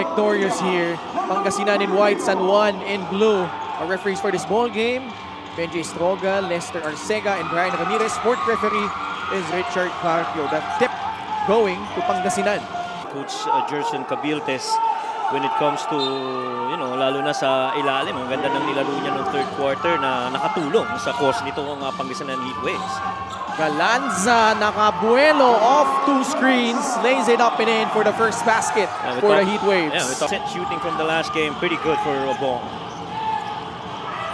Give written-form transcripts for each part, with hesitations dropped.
victorious here. Pangasinan in white, San Juan in blue. Our referees for this ball game, Benji Estroga, Lester Arcega, and Brian Ramirez. Fourth referee is Richard Carpio. The tip going to Pangasinan. Coach Jerson Cabiltes, when it comes to, lalo na sa ilalim, ang ganda ng nilaro niya ng third quarter na nakatulong sa course nito ng Pangasinan Heatwaves. Galanza nakabuelo off two screens, lays it up and in for the first basket for the Heatwaves. Yeah, with shooting from the last game, pretty good for Obong.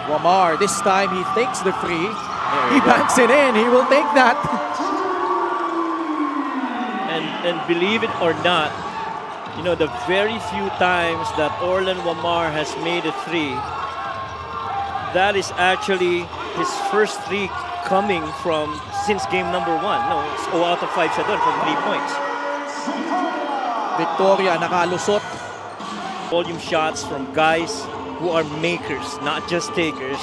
Wamar, this time he takes the free. He banks it in. He will take that. And believe it or not, the very few times that Orlan Wamar has made a three, that is actually his first three coming from since game number 1. No, it's 0 out of 5 siya doon from 3 points. Victoria nakalusot. Volume shots from guys who are makers, not just takers.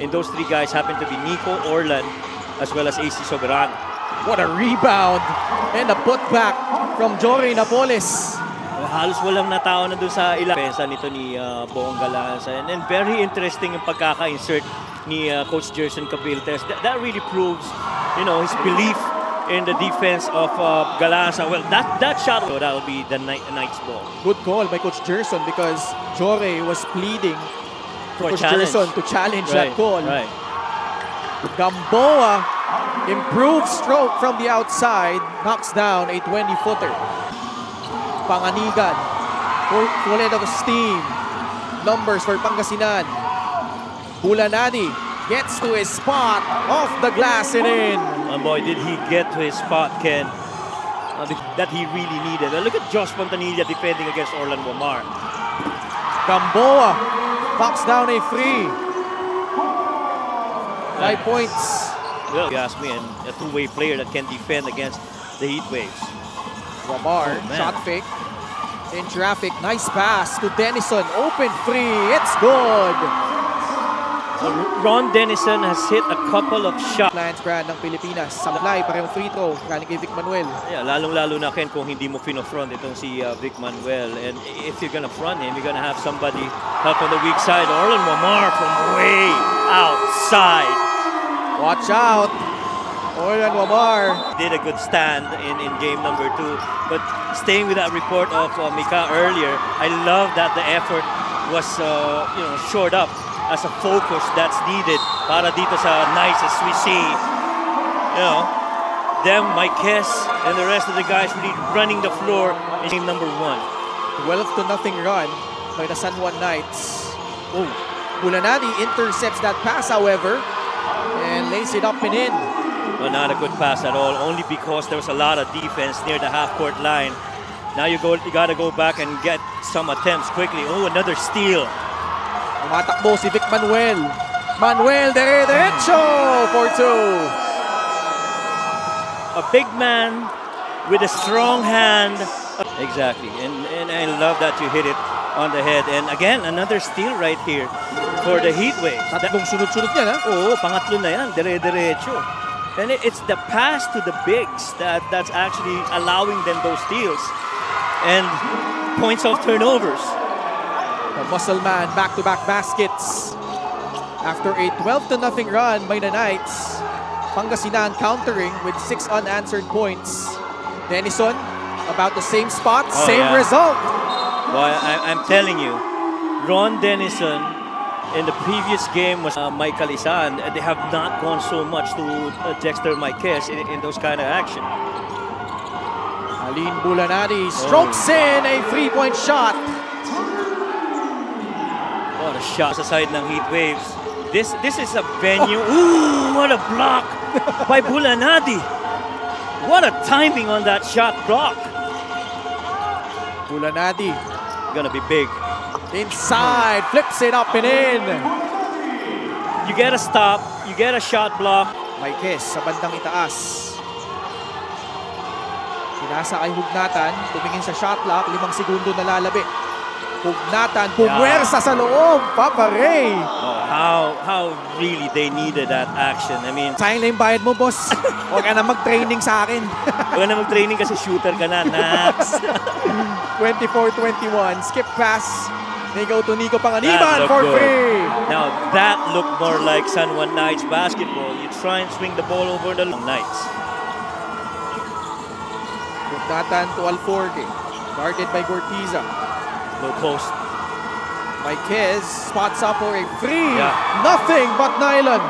And those three guys happen to be Nico, Orlan, as well as AC Soberano. What a rebound and a putback from Jory Napoles. Halos walang natao na doon sa ilang pensa nito ni Boong Galanza. And very interesting yung pagkaka-insert ni Coach Jerson Cabiltes. That really proves, his belief in the defense of Galanza. Well, that shot, so that'll be the Knights ball. Good call by Coach Jerson because Jory was pleading for Coach Jerson to challenge that call. Right. Gamboa, improved stroke from the outside, knocks down a 20-footer. Panganigan, full head of steam. Numbers for Pangasinan. Bulanadi gets to his spot, off the glass and in. Oh boy, did he get to his spot, Ken, that he really needed. Look at Josh Fontanilla defending against Orlan Wamar. Gamboa knocks down a free. 5 points. Well, you ask me, and a two-way player that can defend against the Heatwaves. Wamar, shot fake. In traffic, nice pass to Denison. Open free, it's good. Ron Denison has hit a couple of shots. Lions brand ng Pilipinas. Sablay, parehong free throw. Galing kay Vic Manuel. Yeah, lalong-lalo na, Ken, kung hindi mo front itong si Vic Manuel. And if you're gonna front him, you're gonna have somebody help on the weak side. Orlan Wamar from way outside. Watch out. Orlan Wamar did a good stand in game number 2. But staying with that report of Mika earlier, I love that the effort was shored up as a focus that's needed para dito sa Knights, as we see, them, Mike Hess, and the rest of the guys really running the floor in game number 1. 12-0 run by the San Juan Knights. Oh, Bulanadi intercepts that pass, however, and lays it up and in. Well, not a good pass at all, only because there was a lot of defense near the half-court line. Now you got to go back and get some attempts quickly. Oh, another steal. Tumatakbo si Vic Manuel. Manuel derecho for 2. A big man with a strong hand. Exactly, and I love that you hit it on the head. And again, another steal right here for the Heatwaves. Tatlong sunod-sunod yan, ha? Oo, pangatlo na yan, dire-diretso. And it's the pass to the bigs that's actually allowing them those steals and points of turnovers. The muscle man, back-to-back baskets. After a 12-0 run by the Knights, Pangasinan countering with 6 unanswered points. Denison, about the same spot, same result. Well, I'm telling you, Ron Denison in the previous game was Mike Calisan. They have not gone so much to Dexter Marquez in those kind of action. Aline Bulanadi strokes in a 3-point shot. What a shot sa side ng Heatwaves. This is a venue. Ooh, what a block by Bulanadi. What a timing on that shot block. Bulanadi gonna be big. Inside, flips it up and in. You get a stop, you get a shot block. Marquez sa bandang itaas. Pinasa kay Hugnatan, tumingin sa shot clock, 5 segundo na lalabi. Hugnatan, pumwersa sa loob, Papa Ray. how really they needed that action. I mean, Sayang na yung bayad mo, boss. Huwag ka na mag-training sa akin. huwag na mag-training kasi shooter ka na. Nax. 24-21. Skip pass. They go to Nico Panganiban That for looked good. free. Now that looked more like San Juan Knights basketball. You try and swing the ball over the Knights. Nathan to Alforge. Guarded by Gortiza. Low post. Marquez spots up for a free. Yeah. Nothing but nylon.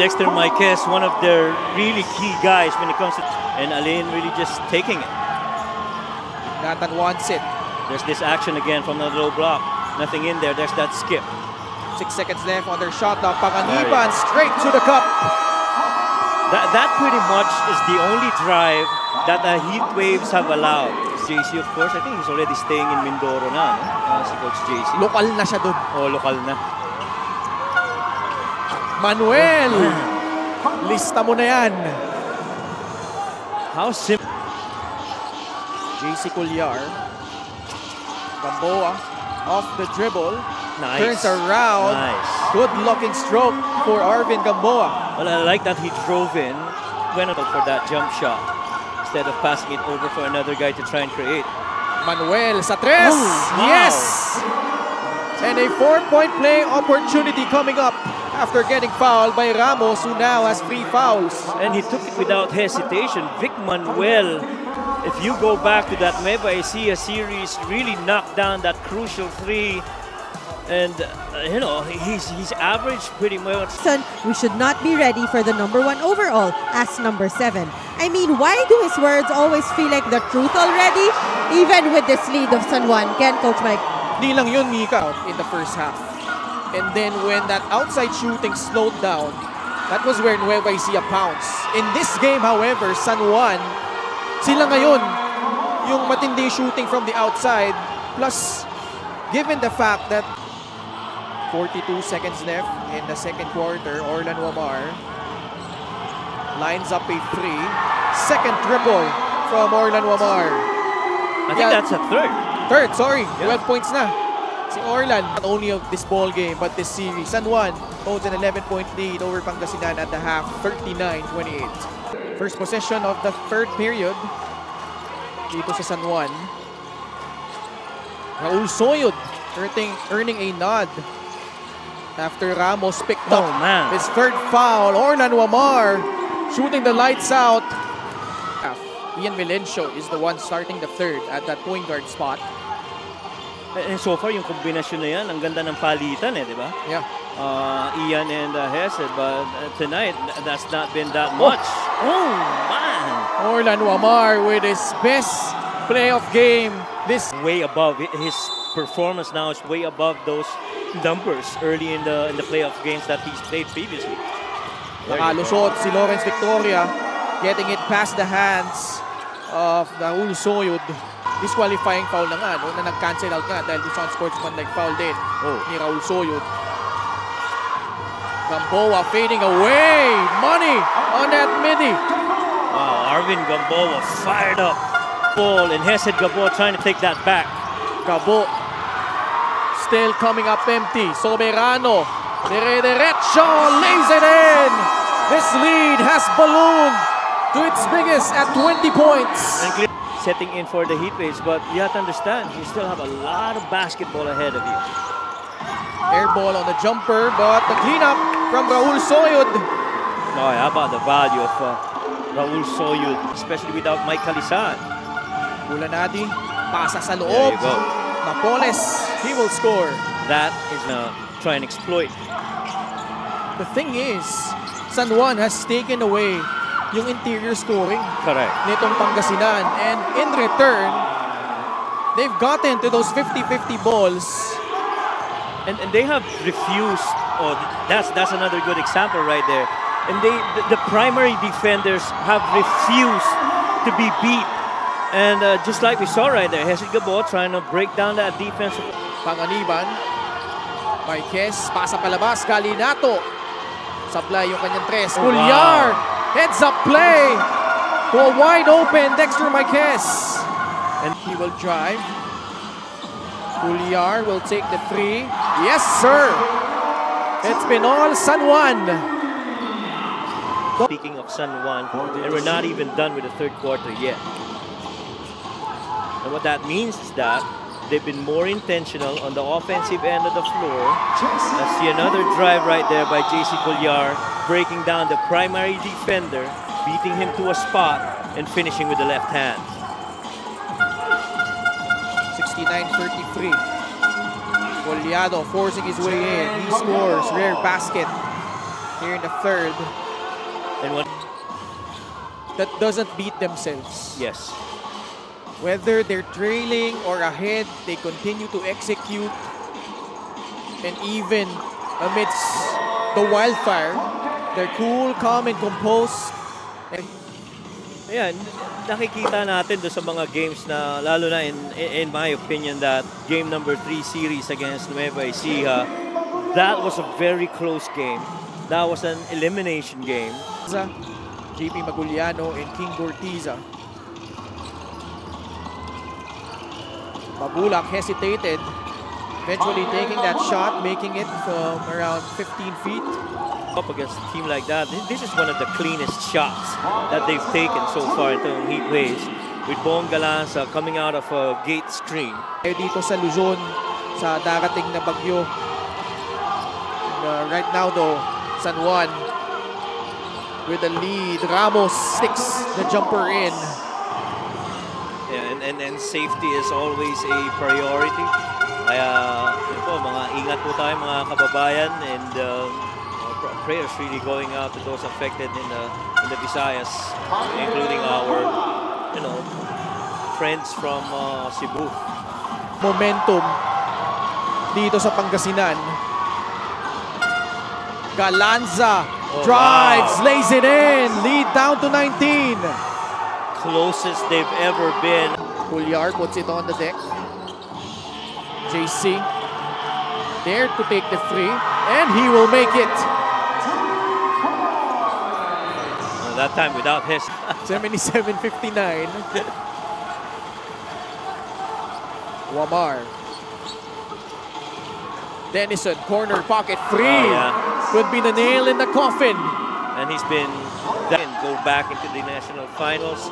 Dexter Marquez, one of their really key guys when it comes to... And Alain really just taking it. Nathan wants it. There's this action again from the low block. Nothing in there. There's that skip. 6 seconds left on their shot clock. Panganiban straight to the cup. That pretty much is the only drive that the Heat Waves have allowed. JC, of course, I think he's already staying in Mindoro na, no? Si Coach JC. Lokal na siya doon. Oh, lokal na. Manuel! Lista mo na yan. How simple. JC Colliar. Gamboa off the dribble. Nice. Turns around. Nice. Good looking stroke for Arvin Gamboa. Well, I like that he drove in, went out for that jump shot instead of passing it over for another guy to try and create. Manuel sa tres. Wow. Yes! And a 4-point play opportunity coming up after getting fouled by Ramos, who now has 3 fouls. And he took it without hesitation. Vic Manuel, if you go back to that Nueva Ecija series, really knocked down that crucial 3. And, you know, he's averaged pretty much. We should not be ready for the number 1 overall as number 7. I mean, why do his words always feel like the truth already? Even with this lead of San Juan, Ken, Coach Mike? Di lang yun, Mika, in the first half. And then when that outside shooting slowed down, that was where Nueva Ecija pounced. In this game, however, San Juan, sila ngayon, yung matindi shooting from the outside, plus, given the fact that 42 seconds left in the second quarter, Orlan Wamar lines up a 3. Second triple from Orlan Wamar. I think that's a third. Third, sorry. Yeah. 12 points na. Si Orlan, not only of this ball game, but this series. San Juan holds an 11-point lead over Pangasinan at the half, 39-28. First possession of the third period dito sa San Juan. Raul Soyud earning a nod after Ramos picked up his third foul. Orlan Wamar shooting the lights out. Ian Melencio is the one starting the third at that point guard spot. And so far, yung kombinasyon na yan, ang ganda ng palitan di ba? Yeah. Ian and Hesed, but tonight, that's not been that much. Oh, man! Orlan Wamar with his best playoff game. This Way above, his performance now is way above those numbers early in the playoff games that he's played previously. nakalusot si Lawrence Victoria, getting it past the hands of Raul Soyud. Disqualifying foul na nga, no? Na nag-cancel out nga dahil doon sa unsportsmanlike foul din ni Raul Soyud. Gamboa fading away. Money on that midi. Wow, Arvin Gamboa fired up. Ball and Hesed Gamboa trying to take that back. Gabo still coming up empty. Soberano, dire-derecho, lays it in. This lead has ballooned to its biggest at 20 points. Setting in for the Heat Waves, but you have to understand, you still have a lot of basketball ahead of you. Air ball on the jumper, but the cleanup from Raul Soyud. Oh, how about the value of Raul Soyud, especially without Mike Calisan? Bulanadi, pasa sa There loob. you go. Napoles, he will score. That is try and exploit. The thing is, San Juan has taken away yung interior scoring Correct. nitong Pangasinan. And in return, they've gotten to those 50-50 balls. And they have refused. Oh, that's another good example right there. And the primary defenders have refused to be beat. And just like we saw right there, Hesed Gamboa trying to break down that defensive. Panganiban, Marquez, pasa palabas, Galinato. Supply yung kanyang tres. Oh, Colliar, wow. heads up play to a wide open Dexter Marquez. And he will drive. Colliar will take the 3. Yes, sir. It's been all San Juan. Speaking of San Juan, and we're not even done with the third quarter yet. And what that means is that they've been more intentional on the offensive end of the floor. I see another drive right there by JC Colliar, breaking down the primary defender, beating him to a spot, and finishing with the left hand. 69-33. Collado forcing his way in. He scores. Rare basket here in the third. And what? That doesn't beat themselves. Yes. Whether they're trailing or ahead, they continue to execute. And even amidst the wildfire, they're cool, calm, and composed. Ayan, nakikita natin doon sa mga games na, lalo na in my opinion, that game number 3 series against Nueva Ecija, that was a very close game. That was an elimination game. JP Maguliano and King Gortiza. Mabulak hesitated, eventually taking that shot, making it from around 15 feet. Up against a team like that, this is one of the cleanest shots that they've taken so far into heat waves, with Bong Galanza coming out of a gate screen. Dito sa Luzon, sa darating na bagyo. Right now though, San Juan with the lead. Ramos sticks the jumper in. Yeah, and safety is always a priority. Kaya yun po, mga ingat po tayo mga kababayan, and prayers really going out to those affected in the Visayas, including our friends from Cebu. Momentum dito sa Pangasinan. Galanza drives, wow, lays it in, lead down to 19. Closest they've ever been. Colliar puts it on the deck. JC there to take the free, and he will make it. That time without his 77-59. Wamar. Dennison, corner pocket, free. Oh, yeah. Could be the nail in the coffin. And he's been go back into the national finals.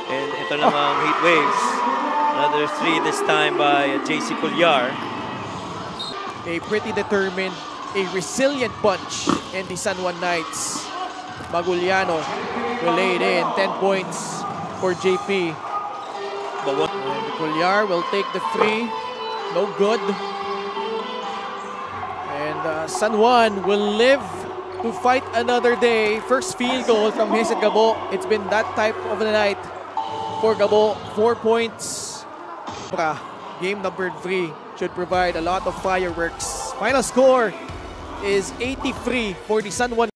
And ito namang heat waves. Another 3 this time by JC Colliar. A pretty determined, a resilient bunch in the San Juan Knights. Maguliano will lay it in, 10 points for JP. But what? And Colliar will take the free, no good. And San Juan will live to fight another day. First field goal from Hesed Gabo. It's been that type of a night for Gabo. 4 points. Game number 3 should provide a lot of fireworks. Final score is 83 for the San Juan.